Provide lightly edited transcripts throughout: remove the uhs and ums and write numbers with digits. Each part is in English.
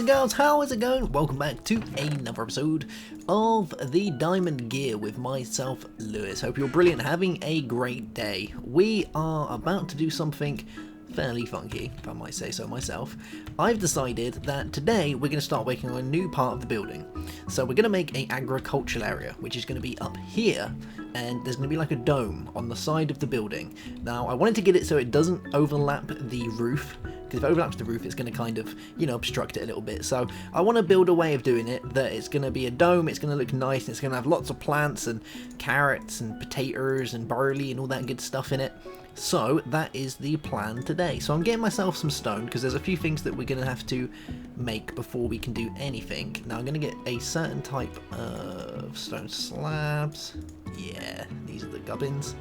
and girls, how is it going? Welcome back to another episode of the Diamond Gear with myself, Lewis. Hope you're brilliant, having a great day. We are about to do something fairly funky, if I might say so myself. I've decided that today we're going to start working on a new part of the building. So we're going to make an agricultural area, which is going to be up here, and there's going to be like a dome on the side of the building. Now, I wanted to get it so it doesn't overlap the roof, because if it overlaps the roof, it's going to kind of, you know, obstruct it a little bit. So I want to build a way of doing it that it's going to be a dome, it's going to look nice, and it's going to have lots of plants and carrots and potatoes and barley and all that good stuff in it. So that is the plan today. So I'm getting myself some stone because there's a few things that we're going to have to make before we can do anything. Now I'm going to get a certain type of stone slabs. Yeah, these are the gubbins.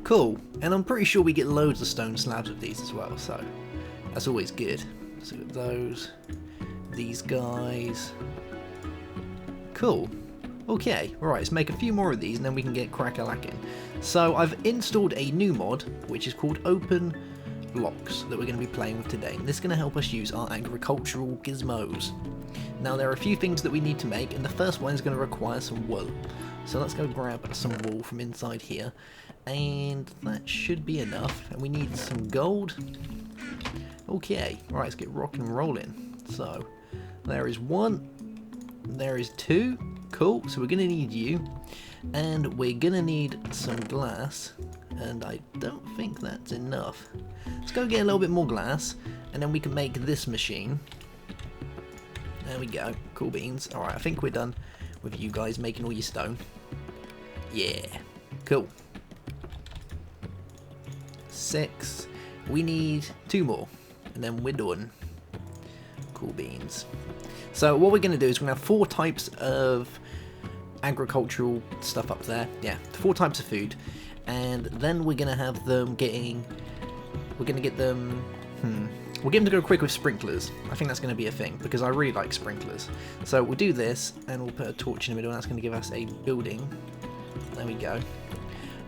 Cool. And I'm pretty sure we get loads of stone slabs with these as well, so that's always good. So we've got those, these guys. Cool. Okay, right, let's make a few more of these and then we can get crack-a-lacking. So I've installed a new mod, which is called Open Blocks, that we're going to be playing with today. And this is going to help us use our agricultural gizmos. Now there are a few things that we need to make, and the first one is going to require some wool. So let's go grab some wool from inside here, and that should be enough. And we need some gold. Okay, right, let's get rock and rolling. So there is one, there is two. Cool, so we're going to need you, and we're going to need some glass, and I don't think that's enough. Let's go get a little bit more glass, and then we can make this machine. There we go, cool beans. Alright, I think we're done with you guys making all your stone. Yeah, cool. 6, we need 2 more, and then we're done. Cool beans. So what we're going to do is we're going to have 4 types of agricultural stuff up there. Yeah, 4 types of food. And then we're going to have them getting... We're going to get them... We'll get them to go quick with sprinklers. I think that's going to be a thing, because I really like sprinklers. So we'll do this, and we'll put a torch in the middle, and that's going to give us a building. There we go.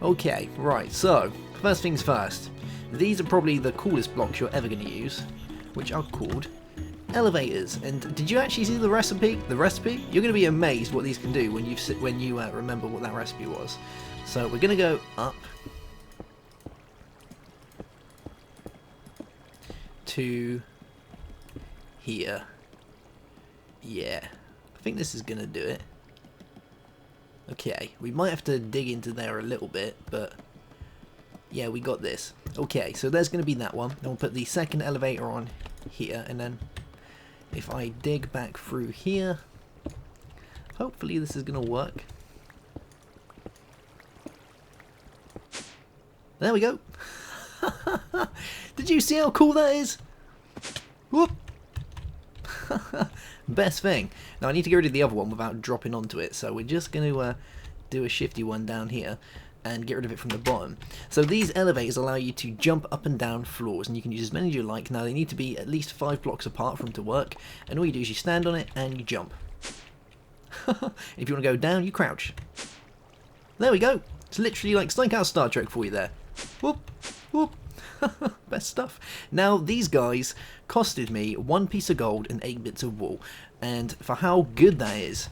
Okay, right, so, first things first. These are probably the coolest blocks you're ever going to use, which are called elevators. And did you actually see the recipe? You're going to be amazed what these can do when you remember what that recipe was. So we're going to go up to here. Yeah, I think this is going to do it. Okay, we might have to dig into there a little bit, but yeah, we got this. Okay, so there's going to be that one. Then we'll put the second elevator on here, and then if I dig back through here, hopefully this is going to work. There we go. Did you see how cool that is? Whoop. Best thing. Now I need to get rid of the other one without dropping onto it, so we're just going to do a shifty one down here and get rid of it from the bottom. So these elevators allow you to jump up and down floors, and you can use as many as you like. Now they need to be at least 5 blocks apart for them to work, and all you do is you stand on it and you jump. If you want to go down, you crouch. There we go. It's literally like something out of Star Trek for you there. Whoop, whoop. Best stuff. Now these guys costed me 1 piece of gold and 8 bits of wool, and for how good that is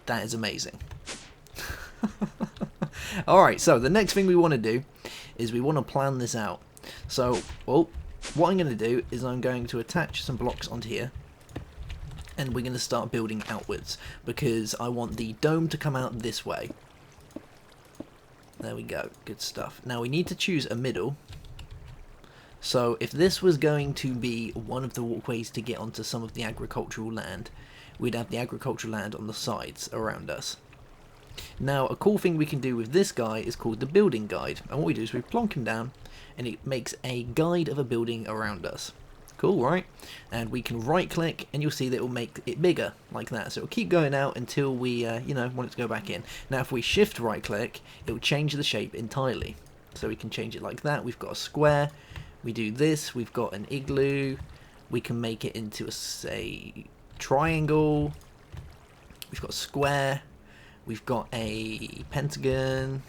amazing. Alright, so the next thing we want to do is we want to plan this out. So, well, what I'm going to do is I'm going to attach some blocks onto here, and we're going to start building outwards, because I want the dome to come out this way. There we go, good stuff. Now we need to choose a middle. So if this was going to be one of the walkways to get onto some of the agricultural land, we'd have the agricultural land on the sides around us. Now, a cool thing we can do with this guy is called the building guide. And what we do is we plonk him down, and it makes a guide of a building around us. Cool, right? And we can right click, and you'll see that it will make it bigger, like that. So it'll keep going out until we, you know, want it to go back in. Now, if we shift right click, it will change the shape entirely. So we can change it like that. We've got a square. We do this. We've got an igloo. We can make it into a, say, triangle. We've got a square. We've got a pentagon,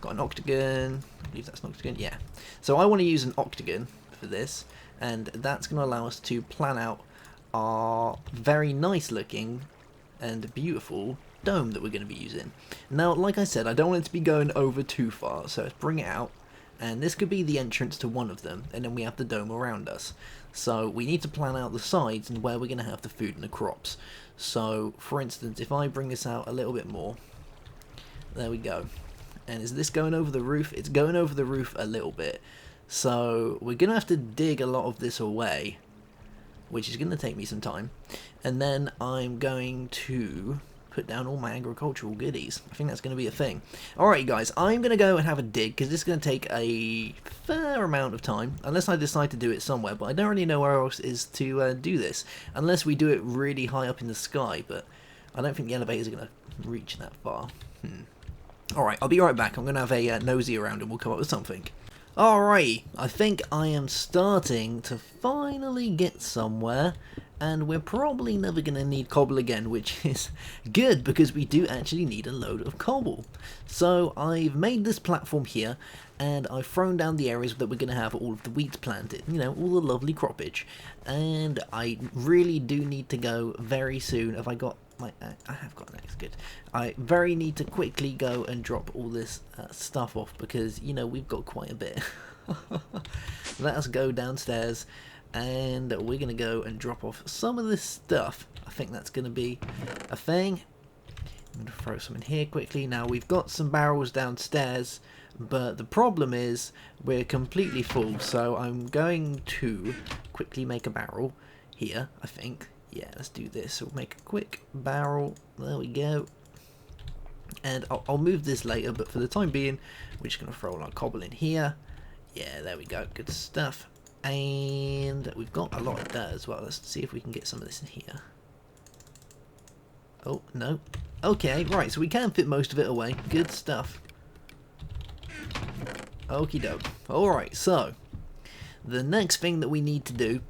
got an octagon. I believe that's an octagon, yeah. So I want to use an octagon for for this, and that's going to allow us to plan out our very nice looking and beautiful dome that we're going to be using. Now, like I said, I don't want it to be going over too far, so let's bring it out, and this could be the entrance to one of them, and then we have the dome around us. So we need to plan out the sides and where we're going to have the food and the crops. So, for instance, if I bring this out a little bit more, there we go. And is this going over the roof? It's going over the roof a little bit. So we're going to have to dig a lot of this away, which is going to take me some time. And then I'm going to put down all my agricultural goodies. I think that's going to be a thing. Alright guys, I'm going to go and have a dig, because this is going to take a fair amount of time, unless I decide to do it somewhere, but I don't really know where else is to do this, unless we do it really high up in the sky, but I don't think the elevators are going to reach that far. Alright, I'll be right back. I'm going to have a nosy around and we'll come up with something. Alright, I think I am starting to finally get somewhere, and we're probably never going to need cobble again, which is good because we do actually need a load of cobble. So I've made this platform here, and I've thrown down the areas that we're going to have all of the wheat planted, you know, all the lovely croppage. And I really do need to go very soon. Have I got my... I have got next, good. I very need to quickly go and drop all this stuff off, because, you know, we've got quite a bit. Let us go downstairs, and we're going to go and drop off some of this stuff. I think that's going to be a thing. I'm going to throw some in here quickly. Now, we've got some barrels downstairs, but the problem is we're completely full, so I'm going to quickly make a barrel here, I think. Yeah, let's do this. We'll make a quick barrel. There we go. And I'll move this later, but for the time being, we're just going to throw all our cobble in here. Yeah, there we go. Good stuff. And we've got a lot of dirt as well. Let's see if we can get some of this in here. Oh, no. Okay, right, so we can fit most of it away. Good stuff. Okie doke. Alright, so the next thing that we need to do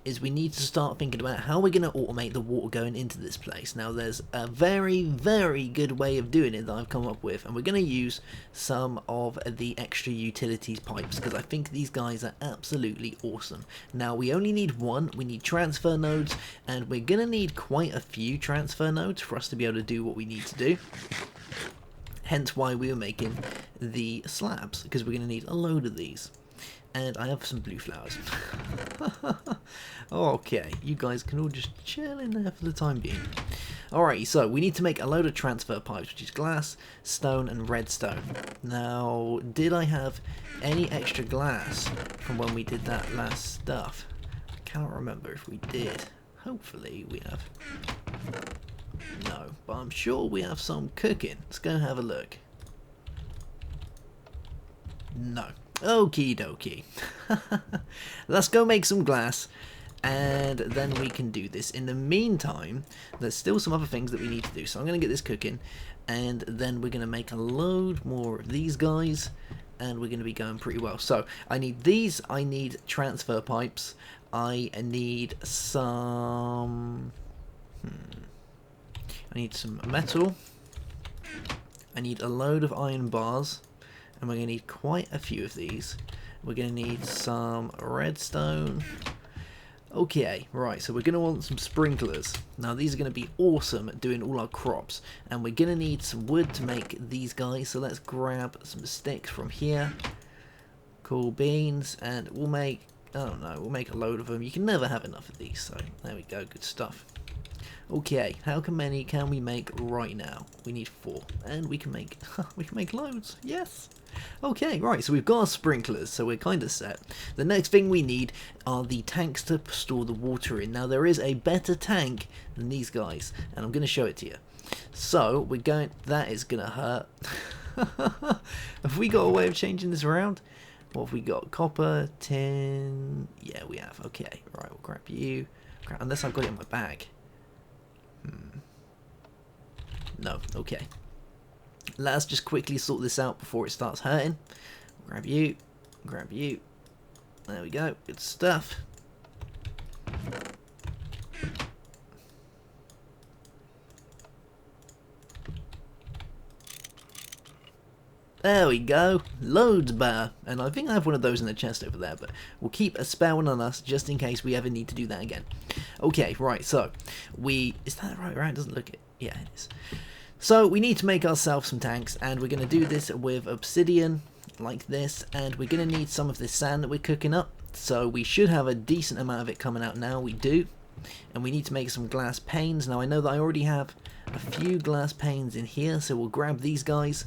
is we need to start thinking about how we're going to automate the water going into this place. Now, there's a very, very good way of doing it that I've come up with, and we're going to use some of the extra utilities pipes, because I think these guys are absolutely awesome. Now, we only need one. We need transfer nodes, and we're going to need quite a few transfer nodes for us to be able to do what we need to do. Hence why we were making the slabs, because we're going to need a load of these. And I have some blue flowers. Okay, you guys can all just chill in there for the time being. Alrighty, so we need to make a load of transfer pipes, which is glass, stone, and redstone. Now, did I have any extra glass from when we did that last stuff? I cannot remember if we did. Hopefully we have. No, but I'm sure we have some cooking. Let's go have a look. No. Okie dokie. Let's go make some glass, and then we can do this. In the meantime, there's still some other things that we need to do. So I'm going to get this cooking, and then we're going to make a load more of these guys, and we're going to be going pretty well. So I need these. I need transfer pipes. I need some... I need some metal. I need a load of iron bars. And we're going to need quite a few of these. We're going to need some redstone. Okay, right, so we're going to want some sprinklers. Now, these are going to be awesome at doing all our crops. And we're going to need some wood to make these guys. So let's grab some sticks from here. Cool beans. And we'll make, I don't know, we'll make a load of them. You can never have enough of these. So there we go, good stuff. Okay, how many can we make right now? We need 4, and we can make loads. Yes. Okay, right. So we've got our sprinklers, so we're kind of set. The next thing we need are the tanks to store the water in. Now there is a better tank than these guys, and I'm going to show it to you. So we're going. That is going to hurt. Have we got a way of changing this around? What have we got? Copper, tin. Yeah, we have. Okay, right. We'll grab you. Unless I've got it in my bag. No, okay. Let's just quickly sort this out before it starts hurting. Grab you, grab you. There we go, good stuff. There we go, loads better. And I think I have one of those in the chest over there, but we'll keep a spare one on us just in case we ever need to do that again. Okay, right, so is that right? Right, doesn't look it. Yeah, it is. So we need to make ourselves some tanks, and we're going to do this with obsidian like this, and we're going to need some of this sand that we're cooking up. So we should have a decent amount of it coming out now. We do. And we need to make some glass panes. Now I know that I already have a few glass panes in here, so we'll grab these guys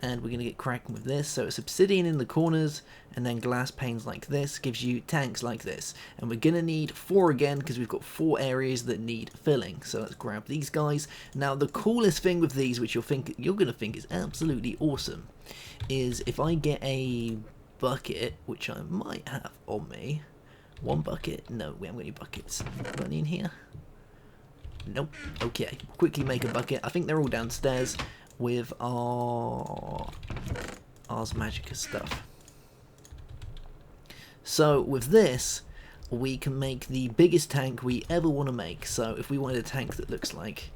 and we're going to get cracking with this. So it's obsidian in the corners and then glass panes like this gives you tanks like this. And we're going to need 4 again because we've got 4 areas that need filling. So let's grab these guys. Now the coolest thing with these, which you're going to think is absolutely awesome, is if I get a bucket, which I might have on me. 1 bucket? No, we haven't got any buckets. Got any in here? Nope. Okay, we'll quickly make a bucket. I think they're all downstairs with our Ars Magica stuff. So with this, we can make the biggest tank we ever want to make. So if we wanted a tank that looks like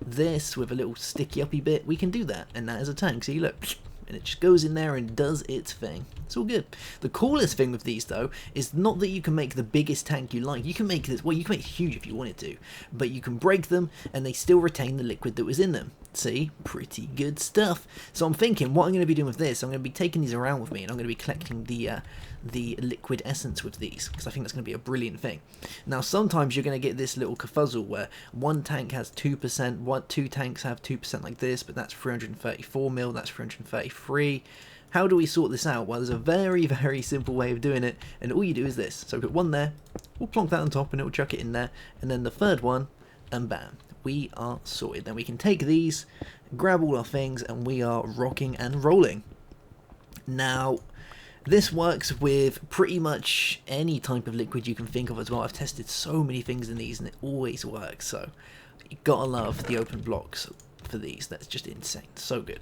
this with a little sticky uppy bit, we can do that, and that is a tank. So you look, and it just goes in there and does its thing. It's all good. The coolest thing with these though is not that you can make the biggest tank you like. You can make this, well, you can make it huge if you wanted to, but you can break them and they still retain the liquid that was in them. See, pretty good stuff. So I'm thinking what I'm going to be doing with this, I'm going to be taking these around with me, and I'm going to be collecting the liquid essence with these, because I think that's going to be a brilliant thing. Now sometimes you're going to get this little kerfuzzle where one tank has 2%, 2 tanks have 2% like this, but that's 334 mil, that's 333. How do we sort this out? Well, there's a very, very simple way of doing it, and all you do is this. So put one there, we'll plonk that on top and it'll chuck it in there, and then the third one, and bam, we are sorted. Then we can take these, grab all our things, and we are rocking and rolling. Now, this works with pretty much any type of liquid you can think of as well. I've tested so many things in these and it always works, so you gotta love the open blocks for these. That's just insane, so good.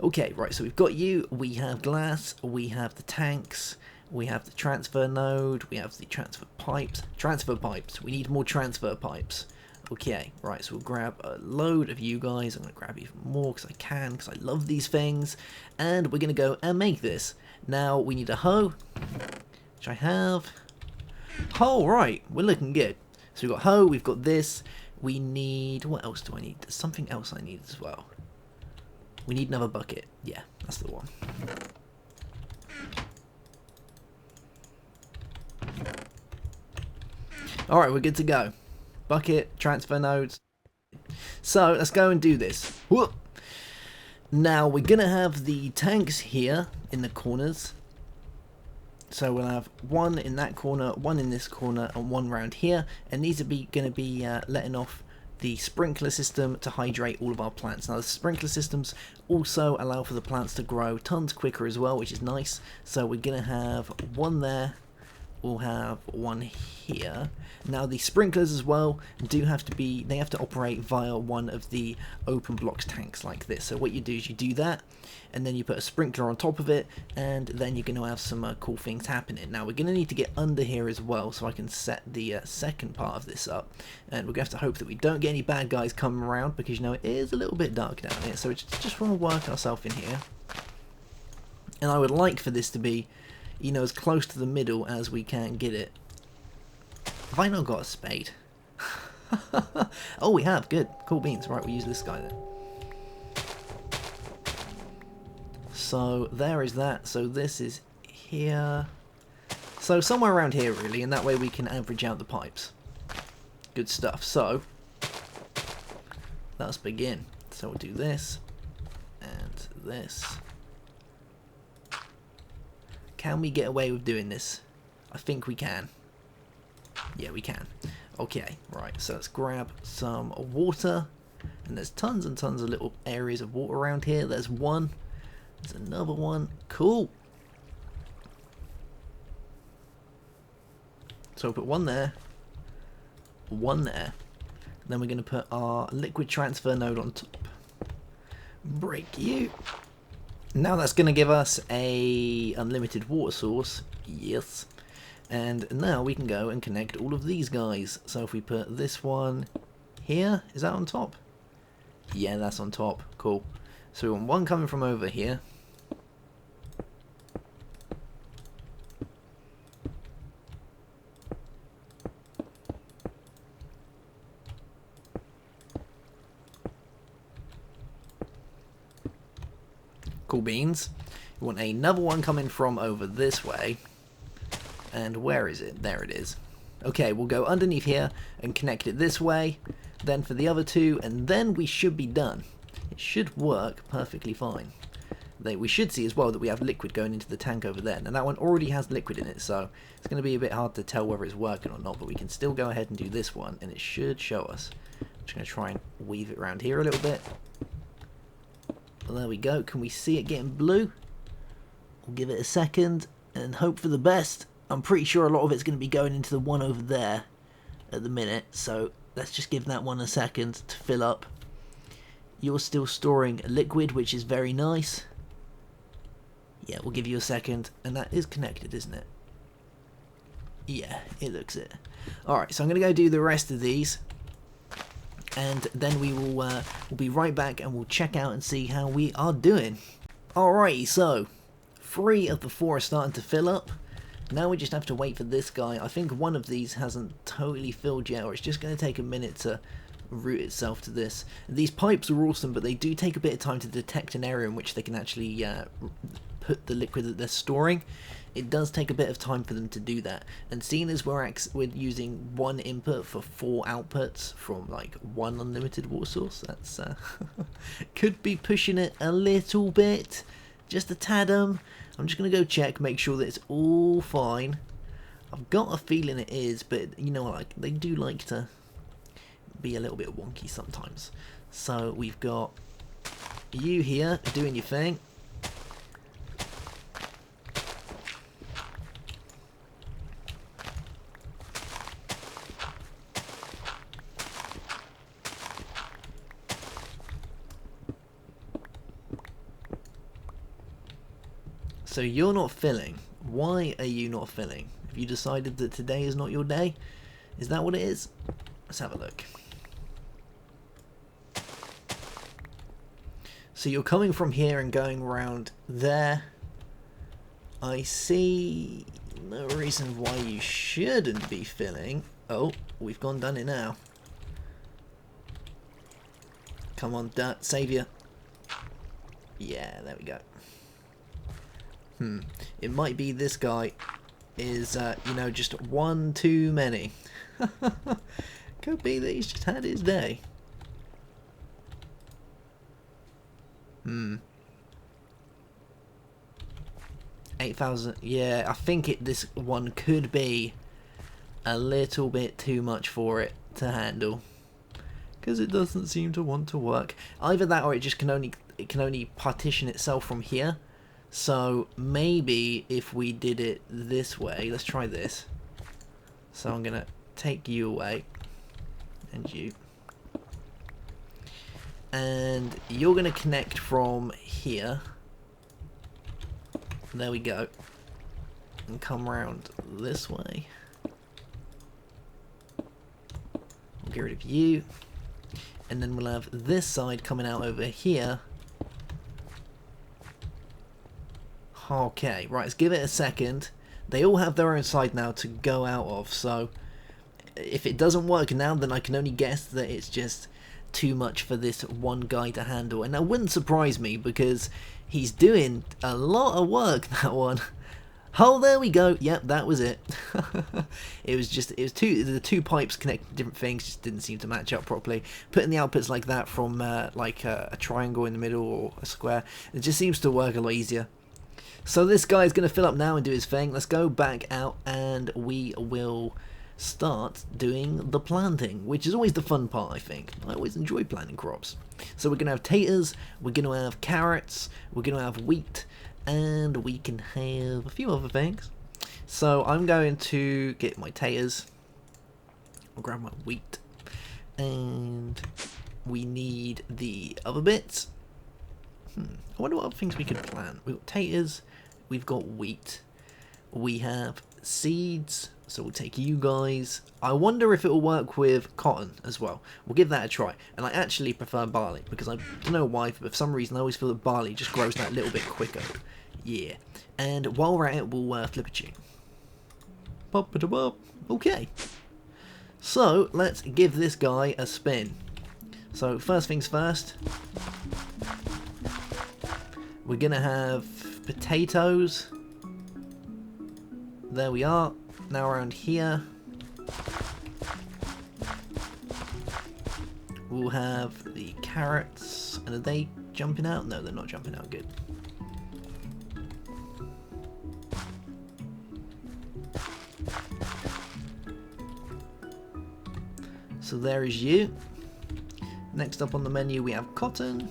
Okay, right, so we've got you, we have glass, we have the tanks, we have the transfer node, we have the transfer pipes, we need more transfer pipes. Okay, right, so we'll grab a load of you guys. I'm going to grab even more because I can, because I love these things. And we're going to go and make this. Now, we need a hoe, which I have. Oh, right, we're looking good. So we've got hoe, we've got this. We need, what else do I need? There's something else I need as well. We need another bucket. Yeah, that's the one. Alright, we're good to go. Bucket, transfer nodes. So let's go and do this. Whoop. Now we're gonna have the tanks here in the corners. So we'll have one in that corner, one in this corner, and one round here. And these are gonna be letting off the sprinkler system to hydrate all of our plants. Now the sprinkler systems also allow for the plants to grow tons quicker as well, which is nice. So we're gonna have one there. We'll have one here. Now the sprinklers as well do have to be, they have to operate via one of the open blocks tanks like this. So what you do is you do that, and then you put a sprinkler on top of it, and then you're going to have some cool things happening. Now we're going to need to get under here as well, so I can set the second part of this up, and we're going to have to hope that we don't get any bad guys coming around, because you know it is a little bit dark down here. So we just want to work ourselves in here, and I would like for this to be, you know, as close to the middle as we can get it. Have I not got a spade? Oh, we have. Good. Cool beans. Right, we'll use this guy then. So there is that. So this is here. So somewhere around here, really, and that way we can average out the pipes. Good stuff. So let's begin. So we'll do this and this. Can we get away with doing this? I think we can. Yeah, we can. Okay, right, so let's grab some water. And there's tons and tons of little areas of water around here. There's one. There's another one. Cool. So we'll put one there. One there. Then we're going to put our liquid transfer node on top. Break you. Now that's going to give us a unlimited water source. Yes. And now we can go and connect all of these guys. So if we put this one here, is that on top? Yeah, that's on top. Cool. So we want one coming from over here. Cool beans. We want another one coming from over this way. And where is it? There it is. Okay, we'll go underneath here and connect it this way. Then for the other two, and then we should be done. It should work perfectly fine. We should see as well that we have liquid going into the tank over there. Now that one already has liquid in it, so it's going to be a bit hard to tell whether it's working or not, but we can still go ahead and do this one, and it should show us. I'm just going to try and weave it around here a little bit. Well, there we go. Can we see it getting blue? We'll give it a second and hope for the best. I'm pretty sure a lot of it's going to be going into the one over there at the minute, so let's just give that one a second to fill up. You're still storing liquid, which is very nice. Yeah, we'll give you a second, and that is connected, isn't it? Yeah, it looks it. Alright, so I'm going to go do the rest of these, and then we'll be right back and we'll check out and see how we are doing. Alright, so 3 of the 4 are starting to fill up. Now we just have to wait for this guy. I think one of these hasn't totally filled yet, or it's just going to take a minute to route itself to this. These pipes are awesome, but they do take a bit of time to detect an area in which they can actually put the liquid that they're storing. It does take a bit of time for them to do that, and seeing as we're using 1 input for 4 outputs from like 1 unlimited water source, that's could be pushing it a little bit, just a tad. I'm just going to go check, make sure that it's all fine. I've got a feeling it is, but you know, like, they do like to be a little bit wonky sometimes. So we've got you here doing your thing. So you're not filling. Why are you not filling? Have you decided that today is not your day? Is that what it is? Let's have a look. So you're coming from here and going around there. I see no reason why you shouldn't be filling. Oh, we've gone done it now. Come on, dirt, saviour. Yeah, there we go. It might be this guy is, you know, just one too many. Could be that he's just had his day. 8,000. Yeah, I think this one could be a little bit too much for it to handle, because it doesn't seem to want to work. Either that, or it just can only partition itself from here. So maybe if we did it this way, let's try this. So I'm gonna take you away, and you, and you're gonna connect from here. There we go, and come around this way. We'll get rid of you, and then we'll have this side coming out over here. Okay, right, let's give it a second. They all have their own side now to go out of, so if it doesn't work now, then I can only guess that it's just too much for this one guy to handle. And that wouldn't surprise me, because he's doing a lot of work, that one. Oh, there we go. Yep, that was it. It was the two pipes connecting different things just didn't seem to match up properly. Putting the outputs like that from like a triangle in the middle or a square, it just seems to work a lot easier. So this guy's going to fill up now and do his thing. Let's go back out and we will start doing the planting, which is always the fun part, I think. I always enjoy planting crops. So we're going to have taters, we're going to have carrots, we're going to have wheat, and we can have a few other things. So I'm going to get my taters. I'll grab my wheat. And we need the other bits. I wonder what other things we could plant. We've got taters, we've got wheat, we have seeds, so we'll take you guys. I wonder if it will work with cotton as well. We'll give that a try. And I actually prefer barley, because I don't know why, but for some reason I always feel that barley just grows that little bit quicker. Yeah. And while we're at it, we'll flip a tune. Pop-a-da-bop. Okay. So, let's give this guy a spin. So, first things first. We're going to have potatoes. There we are. Now around here, we'll have the carrots. And are they jumping out? No, they're not jumping out. Good. So there is you. Next up on the menu we have cotton.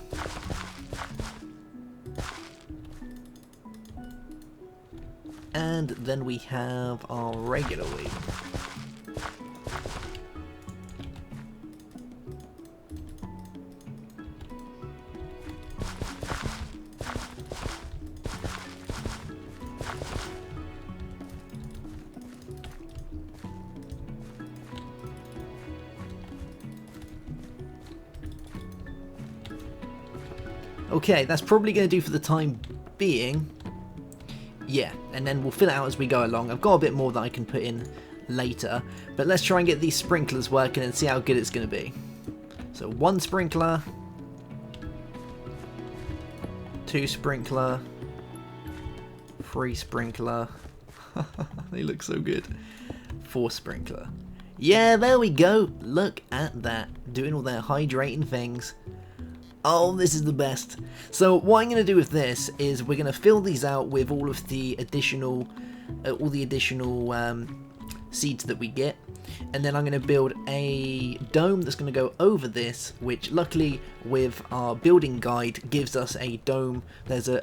And then we have our regular wheat. Okay, that's probably going to do for the time being. Yeah, and then we'll fill it out as we go along. I've got a bit more that I can put in later, but let's try and get these sprinklers working and see how good it's going to be. So 1 sprinkler, 2 sprinkler, 3 sprinkler. They look so good. 4 sprinkler. Yeah, there we go. Look at that. Doing all their hydrating things. Oh, this is the best. So what I'm going to do with this is we're going to fill these out with all of the additional seeds that we get, and then I'm going to build a dome that's going to go over this, which luckily with our building guide gives us a dome. There's a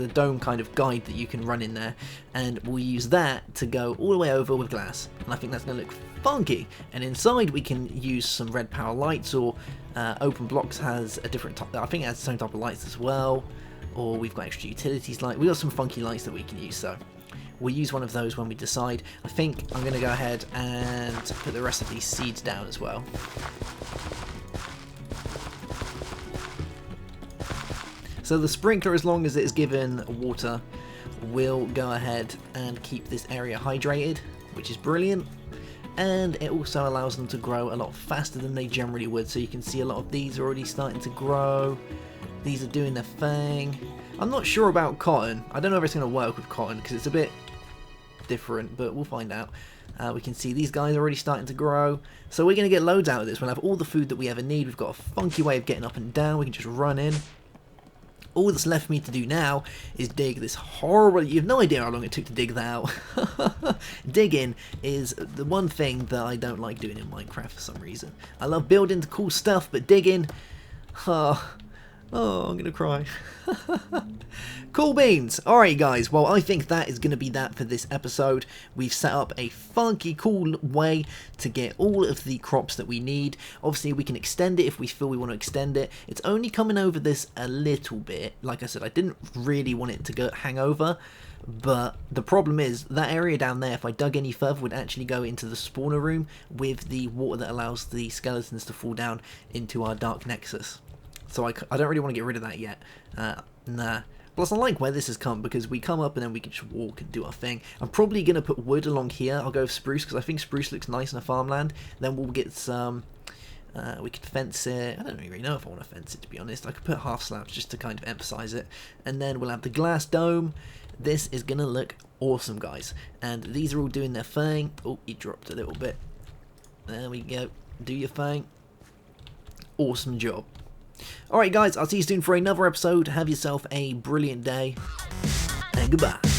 dome kind of guide that you can run in there, and we'll use that to go all the way over with glass, and I think that's going to look funky. And inside we can use some red power lights, or Open Blocks has a different type. I think it has its own type of lights as well, or we've got extra utilities light. We've got some funky lights that we can use, so we'll use one of those when we decide. I think I'm going to go ahead and put the rest of these seeds down as well. So the sprinkler, as long as it is given water, will go ahead and keep this area hydrated, which is brilliant. And it also allows them to grow a lot faster than they generally would. So you can see a lot of these are already starting to grow. These are doing their thing. I'm not sure about cotton. I don't know if it's going to work with cotton because it's a bit different, but we'll find out. We can see these guys are already starting to grow. So we're going to get loads out of this. We'll have all the food that we ever need. We've got a funky way of getting up and down. We can just run in. All that's left for me to do now is dig this horrible... You have no idea how long it took to dig that out. Digging is the one thing that I don't like doing in Minecraft for some reason. I love building the cool stuff, but digging... Oh, I'm going to cry. Cool beans. Alright guys, well I think that is going to be that for this episode. We've set up a funky cool way to get all of the crops that we need. Obviously we can extend it if we feel we want to extend it. It's only coming over this a little bit. Like I said, I didn't really want it to hang over. But the problem is that area down there, if I dug any further, would actually go into the spawner room with the water that allows the skeletons to fall down into our dark nexus. So I don't really want to get rid of that yet. Nah. Plus I like where this has come, because we come up and then we can just walk and do our thing. I'm probably going to put wood along here. I'll go with spruce because I think spruce looks nice in a farmland. Then we'll get some... we could fence it. I don't really know if I want to fence it, to be honest. I could put half slabs just to kind of emphasize it. And then we'll have the glass dome. This is going to look awesome, guys. And these are all doing their thing. Oh, he dropped a little bit. There we go. Do your thing. Awesome job. Alright guys, I'll see you soon for another episode. Have yourself a brilliant day, and goodbye.